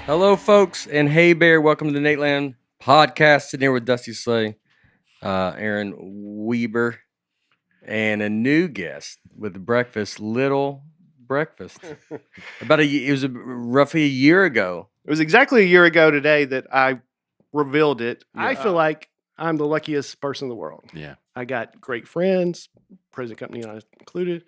Hello, folks, and hey, Bear. Welcome to the Nateland podcast. Sitting here with Dusty Slay, Aaron Weber, and a new guest with breakfast, Little Breakfast. It was roughly a year ago. It was exactly a year ago today that I revealed it. Yeah. I feel like I'm the luckiest person in the world. Yeah. I got great friends, present company included.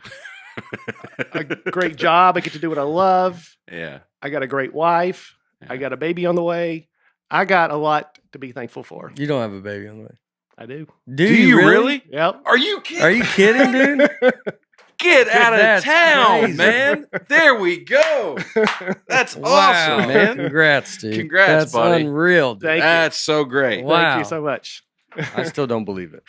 A great job. I get to do what I love. Yeah. I got a great wife. I got a baby on the way. I got a lot to be thankful for. You don't have a baby on the way. I do. Do you really? Yep. Are you kidding? Are you kidding, dude? Get out of That's town, crazy. man. There we go. That's Wow, awesome, man. Congrats, dude. Congrats, That's buddy. unreal, dude. Thank you. That's so great. Wow. Thank you so much. I still don't believe it.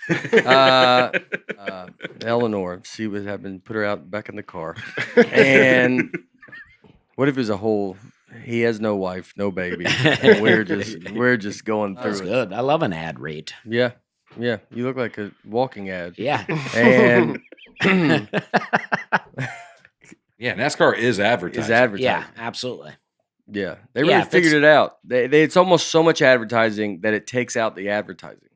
Eleanor, she was having put her out back in the car. And what if it was a whole? He has no wife, no baby. And we're just going through That's it. good. I love an ad read. Yeah, yeah. You look like a walking ad. Yeah. And Yeah, NASCAR is advertising. is advertising. Yeah, absolutely. Yeah, they Yeah, really if figured it's- it out. It's almost so much advertising that it takes out the advertising.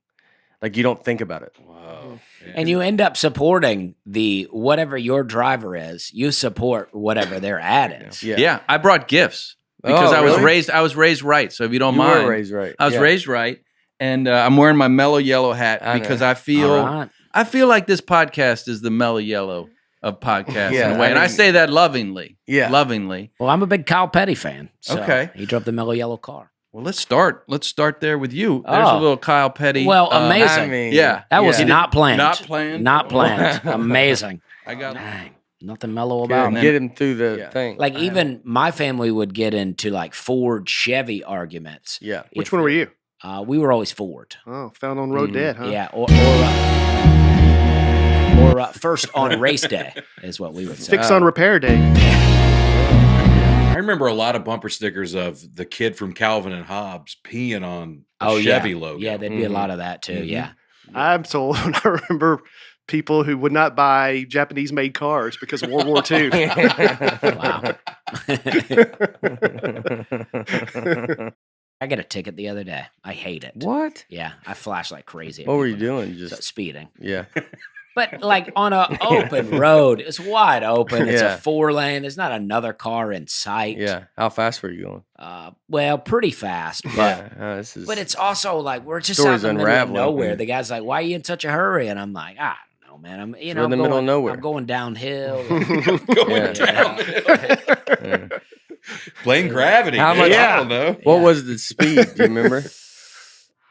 Like you don't think about it. Whoa. Yeah. And you end up supporting the whatever your driver is, you support whatever their ad is. Yeah. Yeah, I brought gifts because Oh, I was really? raised right. So if you don't You mind, were raised right. I was Yeah. raised right, and I'm wearing my mellow yellow hat I know. because I feel All right. I feel like this podcast is the mellow yellow of podcasts Yeah, in a way, I and I mean- say that lovingly. Yeah. lovingly. Well, I'm a big Kyle Petty fan. So Okay. He drove the mellow yellow car. Well, let's start. Let's start there with you. There's a Oh. little Kyle Petty. Well, amazing. I mean, Yeah. That was yeah. not planned. Not planned? Not planned. Amazing. I got. Dang. Nothing mellow Yeah, about and it. get him through the Yeah. thing. Like even my family would get into like Ford Chevy arguments. Yeah. Which If- one were you? We were always Ford. Oh, found on road Mhm. dead, huh? Yeah, or first on race day is what we would say. Fix on repair day. I remember a lot of bumper stickers of the kid from Calvin and Hobbes peeing on the Oh Chevy yeah, logo. yeah, there'd be a Mhm. lot of that too. Mhm. Yeah, I'm told, I remember people who would not buy Japanese-made cars because of World War II. wow. I got a ticket the other day. I hate it. What? Yeah, I flash like crazy. at What were you people. doing? So, Just speeding, yeah. but like on a open road, it's wide open. It's Yeah. a 4-lane. There's not another car in sight. Yeah. How fast were you going? Well, pretty fast, but. Yeah. This is. But it's also like we're just Story's out in the middle of unraveling. nowhere. The guy's like, "Why are you in such a hurry?" And I'm like, "I don't know, man. I'm We're in the middle of nowhere. I'm going downhill." Going Yeah. down. Yeah. Blame gravity. How much- I don't know. What was the speed? Do you remember?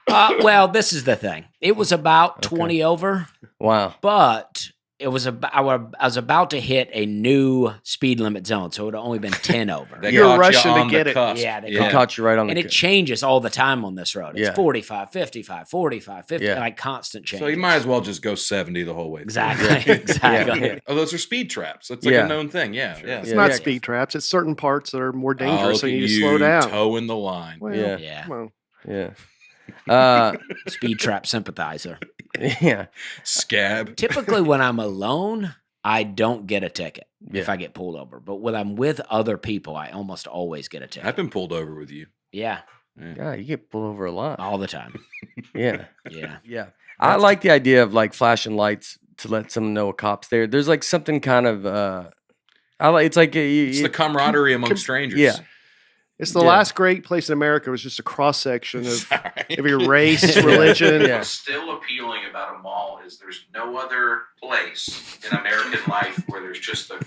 Well, this is the thing. It was about Okay. 20 over, Wow. but it was I was about to hit a new speed limit zone, so it would have only been 10 over. They You're caught rushing you to on get the it. cusp. Yeah, they He Yeah. caught you right on And the. it changes all the time on this road. It's Yeah. 45, 55, 45, 50, Yeah. like constant change. So you might as well just go 70 the whole way. through. Exactly, exactly. Yeah. Oh, those are speed traps. That's like Yeah. a known thing. Yeah. Sure. Yeah. It's Yeah. not Yeah. speed traps. It's certain parts that are more Oh, dangerous, so look you at need to slow down. Towing the line. Well, Yeah. Yeah. come on. Yeah. Uh, Speed trap sympathizer. yeah. Scab. Typically, when I'm alone, I don't get a ticket if Yeah. I get pulled over. But when I'm with other people, I almost always get a ticket. I've been pulled over with you. Yeah, God, you get pulled over a lot. all the time. Yeah. Yeah. Yeah. I like the idea of like flashing lights to let someone know a cop's there. There's like something kind of I like it's like It's the camaraderie among strangers. yeah. It's the Yeah. last great place in America was just a cross section of Sorry. your race, religion. Yeah. What's still appealing about a mall is there's no other place in American life where there's just a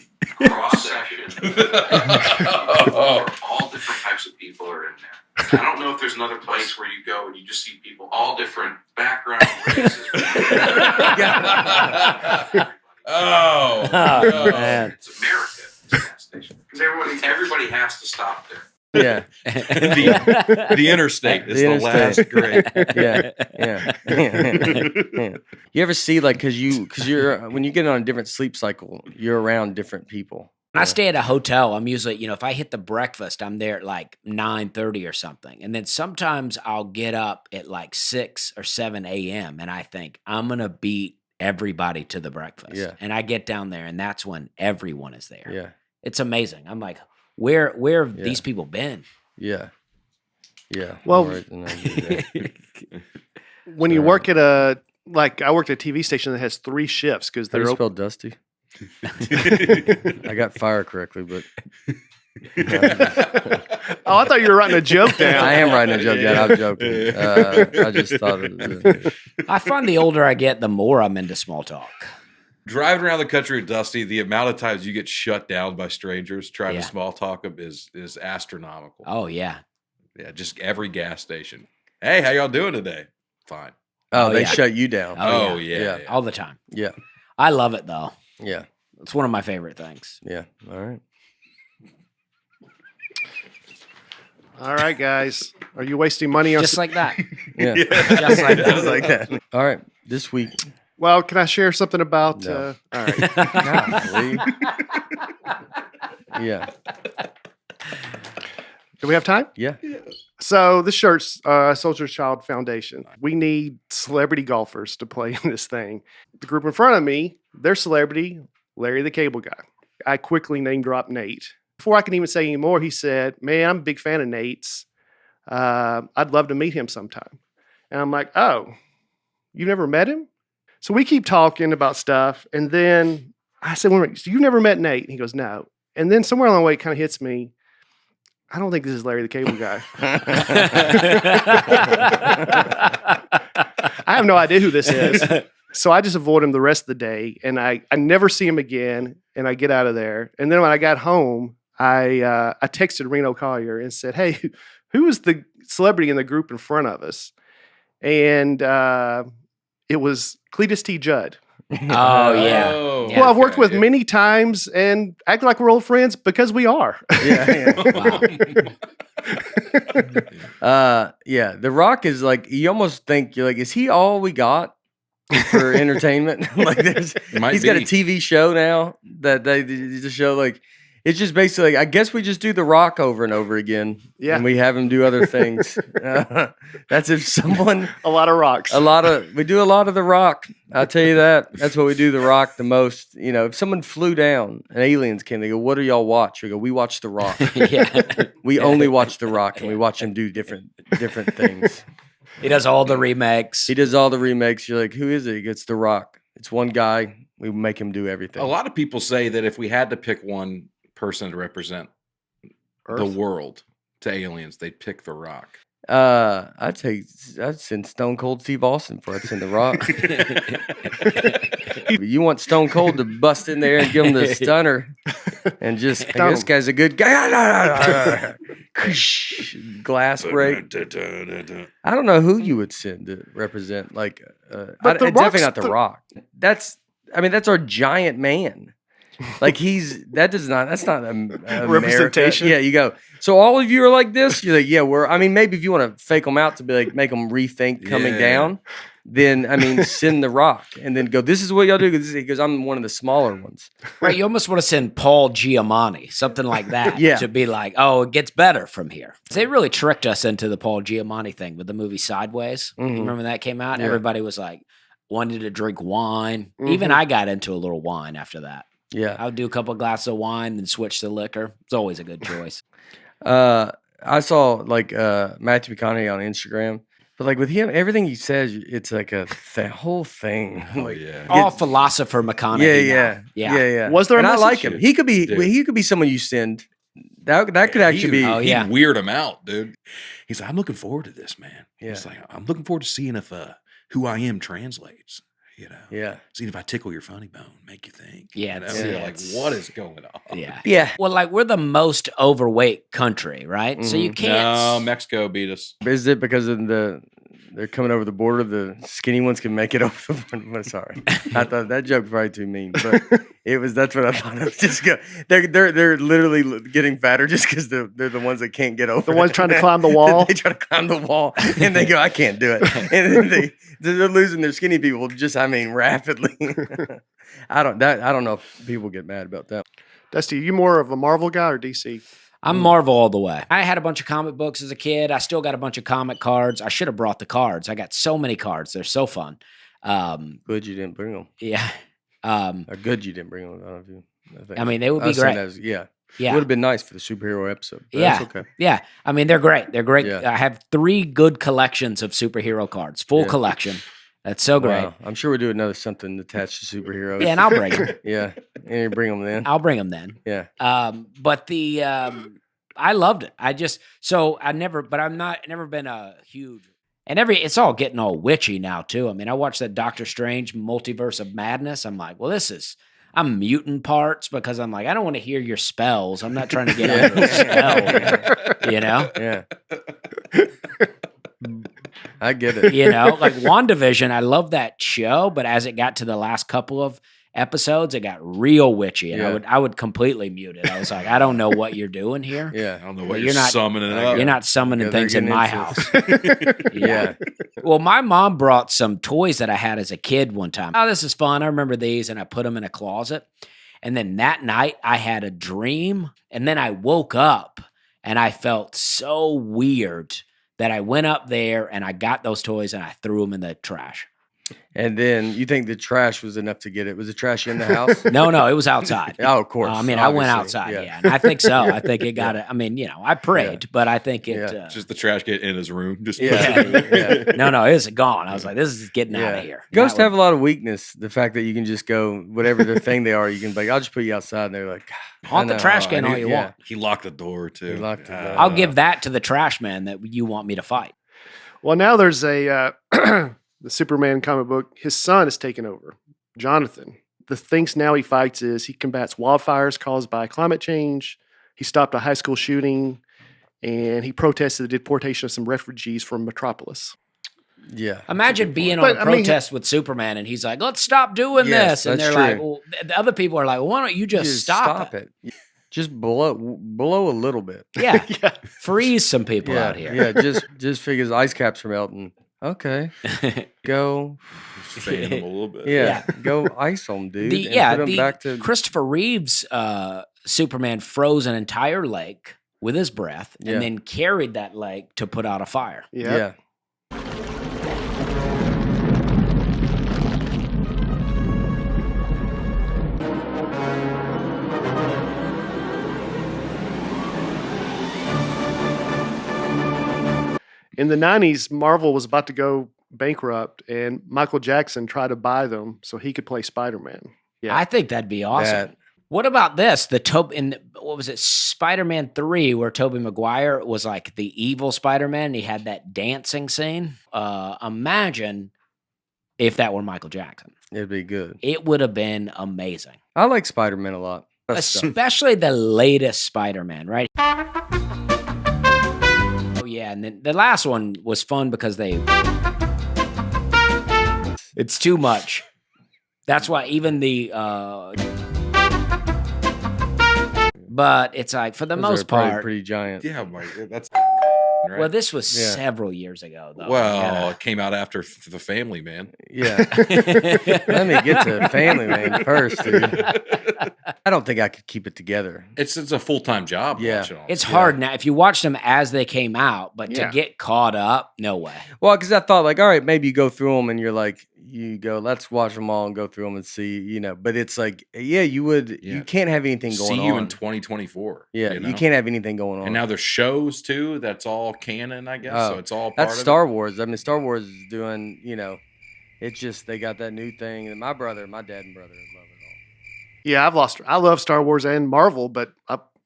cross section where all different types of people are in there. I don't know if there's another place where you go and you just see people all different backgrounds, races. Oh. Oh, man. It's America. It's a gas station because everybody has to stop there. Yeah. The interstate is The the last interstate. great. Yeah. Yeah. You ever see like cuz you're when you get on a different sleep cycle, you're around different people. When I stay at a hotel, I'm usually, if I hit the breakfast, I'm there at like 9:30 or something. And then sometimes I'll get up at like 6 or 7 a.m. and I think I'm going to beat everybody to the breakfast. Yeah. And I get down there and that's when everyone is there. Yeah. It's amazing. I'm like, where have Yeah. these people been? Yeah. Yeah. Well, all right, then I do that. when you Sorry. work at I worked at a TV station that has 3 shifts because How do they're you open. spell Dusty? I got fire correctly, but Oh, I thought you were writing a joke down. I am writing a joke down. I'm joking. I just thought of it. I find the older I get, the more I'm into small talk. Driving around the country with Dusty, the amount of times you get shut down by strangers trying Yeah. to small talk them is astronomical. Oh yeah. Yeah, just every gas station. Hey, how y'all doing today? Fine. Oh, Oh, they yeah. shut you down. Oh, yeah. yeah. Yeah. All the time. Yeah. I love it though. Yeah. It's one of my favorite things. Yeah. All right. All right, guys. Are you wasting money on? Just like that. Yeah. Just like that. Just like that. All right. This week. Well, can I share something about? No. All right. Golly. Yeah. Do we have time? Yeah. So this shirt's Soldier's Child Foundation. We need celebrity golfers to play in this thing. The group in front of me, their celebrity, Larry the Cable Guy. I quickly name dropped Nate. Before I can even say any more, he said, "Man, I'm a big fan of Nate's. I'd love to meet him sometime." And I'm like, "Oh, you never met him?" So we keep talking about stuff. And then I said, "Wait a minute, so you've never met Nate?" And he goes, "No." And then somewhere along the way, it kind of hits me. I don't think this is Larry the Cable Guy. I have no idea who this is. So I just avoid him the rest of the day. And I never see him again. And I get out of there. And then when I got home, I texted Reno Collier and said, "Hey, who is the celebrity in the group in front of us?" And it was Cletus T. Judd, Oh yeah. Oh, Yeah. who I've worked okay, with yeah. many times and act like we're old friends because we are. Yeah. Wow. Yeah. The Rock is like, you almost think you're like, is he all we got for entertainment? Like there's Might he's got a be. TV show now that they just show like it's just basically like, I guess we just do The Rock over and over again. Yeah. And we have him do other things. That's if someone A lot of rocks. we do a lot of The Rock. I'll tell you that. That's what we do The Rock the most. You know, if someone flew down and aliens came, they go, "What do y'all watch?" We go, "We watch The Rock." Yeah. We only watch The Rock, and we watch him do different things. He does all the remakes. He does all the remakes. You're like, who is it? He gets The Rock. It's one guy. We make him do everything. A lot of people say that if we had to pick one person to represent the Earth. world to aliens, they'd pick The Rock. I'd send Stone Cold Steve Austin for I'd send The Rock. You want Stone Cold to bust in there and give him the stunner and just Stun this him. guy's a good guy. Glass break. I don't know who you would send to represent like But The definitely Rock's not The Rock. That's our giant man. Like that's not a Representation. America. Yeah, you go. So all of you are like this. You're like, yeah, maybe if you want to fake them out to be like make them rethink coming Yeah. down, then send The Rock and then go. This is what y'all do because I'm one of the smaller ones. Right. You almost want to send Paul Giamatti, something like that. Yeah. To be like, oh, it gets better from here. They really tricked us into the Paul Giamatti thing with the movie Sideways. Mhm. Remember when that came out? Yeah. Everybody was like, wanted to drink wine. Even I got into a little wine after that. Yeah. I would do a couple of glasses of wine and switch to liquor. It's always a good choice. I saw like Matthew McConaughey on Instagram, but like with him, everything he says, it's like a whole thing. Oh, Like, yeah. All philosopher McConaughey. yeah. Yeah. Was there a And I message? like him. He could be Dude. someone you send. That could actually be. Oh, yeah. He'd weird him out, dude. He's like, I'm looking forward to this, man. Yeah. He's like, I'm looking forward to seeing if who I am translates. You know, Yeah. seeing if I tickle your funny bone, make you think. Yeah, You know? it's- You're yeah, like, it's- what is going on? Yeah. Yeah. Well, like we're the most overweight country, right? So you Mhm. can't. No, Mexico beat us. Is it because of they're coming over the border? The skinny ones can make it over the border. Sorry, I thought that joke was probably too mean, but that's what I thought. Of. Just go. They're literally getting fatter just because they're the ones that can't get over. The ones it. trying to climb the wall. They try to climb the wall and they go, I can't do it, and then they're losing their skinny people just rapidly. I don't know if people get mad about that. Dusty, you more of a Marvel guy or DC? I'm Marvel all the way. I had a bunch of comic books as a kid. I still got a bunch of comic cards. I should have brought the cards. I got so many cards. They're so fun. Good you didn't bring them. Yeah. Or good you didn't bring them. I don't know if you. I mean, they would be was saying great. that as- yeah. Yeah. Would have been nice for the superhero episode. But Yeah. That's okay. Yeah. I mean, they're great. They're great. Yeah. I have 3 good collections of superhero cards, full Yeah. collection. That's so great. Wow. I'm sure we'll do another something attached to superheroes. Yeah, and I'll bring them. Yeah. And you bring them then. I'll bring them then. Yeah. But I loved it. Never been a huge, and it's all getting all witchy now too. I mean, I watched that Doctor Strange Multiverse of Madness. I'm like, well, I'm muting parts because I'm like, I don't want to hear your spells. I'm not trying to get under a spell, you know? Yeah. I get it. You know, like WandaVision, I love that show, but as it got to the last couple of episodes, it got real witchy, and Yeah. I would completely mute it. I was like, I don't know what you're doing here. Yeah. I don't know what Well, you're you're not- summoning I up. You're not summoning Yeah, they're things in getting my into house. it. Yeah. Well, my mom brought some toys that I had as a kid one time. Oh, this is fun. I remember these, and I put them in a closet. And then that night, I had a dream, and then I woke up, and I felt so weird that I went up there, and I got those toys, and I threw them in the trash. And then you think the trash was enough to get it? Was the trash in the house? No, it was outside. Oh, of course. I mean, I went obviously. outside, yeah. And I think so. I think it got it. I mean, I prayed, but I think it. Yeah. Just the trash can in his room. Just Yeah. Yeah. No, it's gone. I was like, this is getting out Yeah. of here. Ghosts That have a lot of weakness. The fact that you can just go, whatever their thing they are, you can be like, I'll just put you outside. And they're like, Haunt I the know, trash I can do- all you yeah. want. He locked the door too. He locked the door. I'll give that to the trash man that you want me to fight. Well, now there's a the Superman comic book. His son is taking over, Jonathan. The things now he fights is he combats wildfires caused by climate change. He stopped a high school shooting, and he protested the deportation of some refugees from Metropolis. Yeah. Imagine being But, on a I mean, protest with Superman, and he's like, "Let's stop doing Yes, this," and that's they're like, true. "Well," the other people are like, "Why don't you just stop it?" Just blow a little bit. Yeah, Yeah. freeze some people Yeah. out here. Yeah. Just figures ice caps are melting. Okay. Go. Fan him a little bit. Yeah. Go ice them, dude. and put 'em the back to Christopher Reeve's Superman froze an entire lake with his breath, Yeah. and then carried that lake to put out a fire. Yeah. In the 90s, Marvel was about to go bankrupt, and Michael Jackson tried to buy them so he could play Spider-Man. Yeah. I think that'd be awesome. That- What about this? What was it? Spider-Man 3, where Tobey Maguire was like the evil Spider-Man, and he had that dancing scene. Imagine if that were Michael Jackson. It'd be good. It would have been amazing. I like Spider-Man a lot. That's stuff. Especially the latest Spider-Man, right? Oh yeah, and then the last one was fun because it's too much. That's why even but it's like for the Those are most probably part. pretty giant. Yeah, Mike, that's right. Well, this was Yeah. several years ago, though. Well, it came out after The Family Man. Yeah. Let me get to Family Man first, dude. I don't think I could keep it together. It's a full time job. Yeah. Watching all It's this. hard now if you watch them as they came out, but Yeah. to get caught up, no way. Well, because I thought, like, all right, maybe you go through them and you're like, you go, let's watch them all and go through them and see, But it's like, yeah, you would. Yeah. You can't have anything going See on. you in 2024. Yeah, you you know? can't have anything going on. And now there's shows too. That's all canon, I guess. Oh, So it's all part that's of Star Wars. I mean, Star Wars is doing, it's just they got that new thing. And my dad and brother love it all. Yeah, I love Star Wars and Marvel, but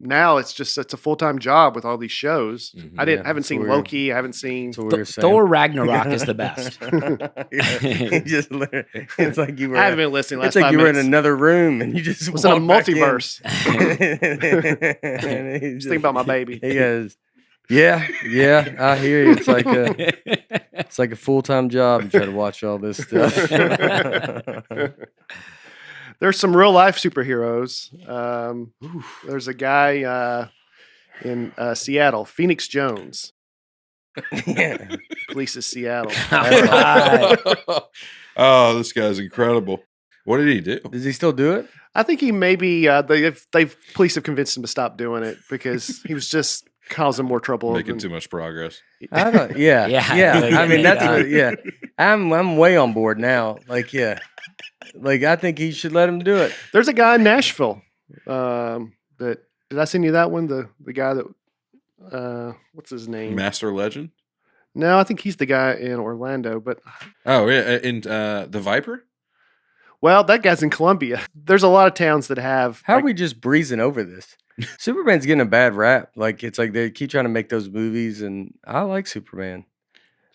now it's a full-time job with all these shows. Mhm. I Yeah, haven't so seen we're- Loki. I haven't seen. That's what we were saying. Thor Ragnarok is the best. He just literally- it's like you were. I haven't been listening. It's Last like 5 you were in minutes. another room and you just It was in a walked back in. multiverse. And he Just think about my baby. He goes, yeah, I hear you. It's like a full-time job. You try to watch all this stuff. There's some real life superheroes. There's a guy in Seattle, Phoenix Jones, Yeah. police of Seattle. Right. Oh, this guy's incredible. What did he do? Does he still do it? I think he maybe police have convinced him to stop doing it because he was just causing more trouble. Making than- too much progress. I don't, yeah, Yeah, yeah. yeah, I mean, yeah. that's what, yeah. I'm way on board now. Like, yeah, like I think he should let him do it. There's a guy in Nashville that Did I send you that one? The guy that what's his name? Master Legend. No, I think he's the guy in Orlando. But Oh yeah, and the Viper. well, that guy's in Columbia. There's a lot of towns that have. How are like, we just breezing over this? Superman's getting a bad rap. Like it's like they keep trying to make those movies, and I like Superman.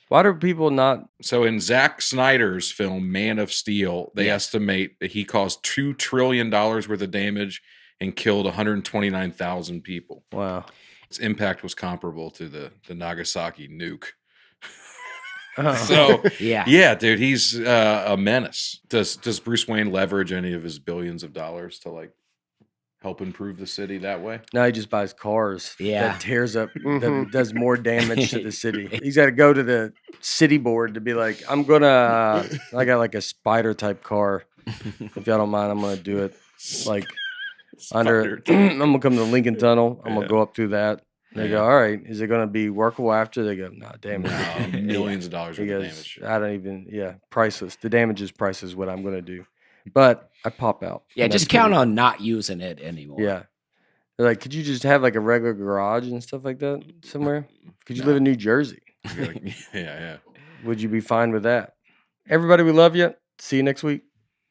Why do people not? So in Zack Snyder's film Man of Steel, they Yes. estimate that he caused $2 trillion worth of damage and killed 129,000 people. Wow. Its impact was comparable to the Nagasaki nuke. Oh. So Yeah. yeah, dude, he's a menace. Does Bruce Wayne leverage any of his billions of dollars to like help improve the city that way? Now he just buys cars. Yeah. That tears up, that Mhm. does more damage to the city. He's got to go to the city board to be like, I got like a spider type car. If y'all don't mind, I'm gonna do it. Like under, I'm gonna come to the Lincoln Tunnel. I'm gonna Yeah. go up through that. They go, Yeah. all right. Is it gonna be workable after? They go, no, damn it. No, millions of dollars He worth of goes, damage. I don't even, priceless. The damage is priceless. What I'm gonna do, but I pop out. Yeah, and just that's pretty count cool. on not using it anymore. Yeah. They're like, could you just have like a regular garage and stuff like that somewhere? Could you live in New Jersey? You're like, yeah. Would you be fine with that? Everybody, we love you. See you next week.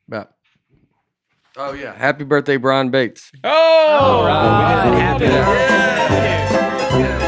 Bye. Oh, yeah. Happy birthday, Brian Bates. Oh, All right. Happy yeah. birthday. Yeah.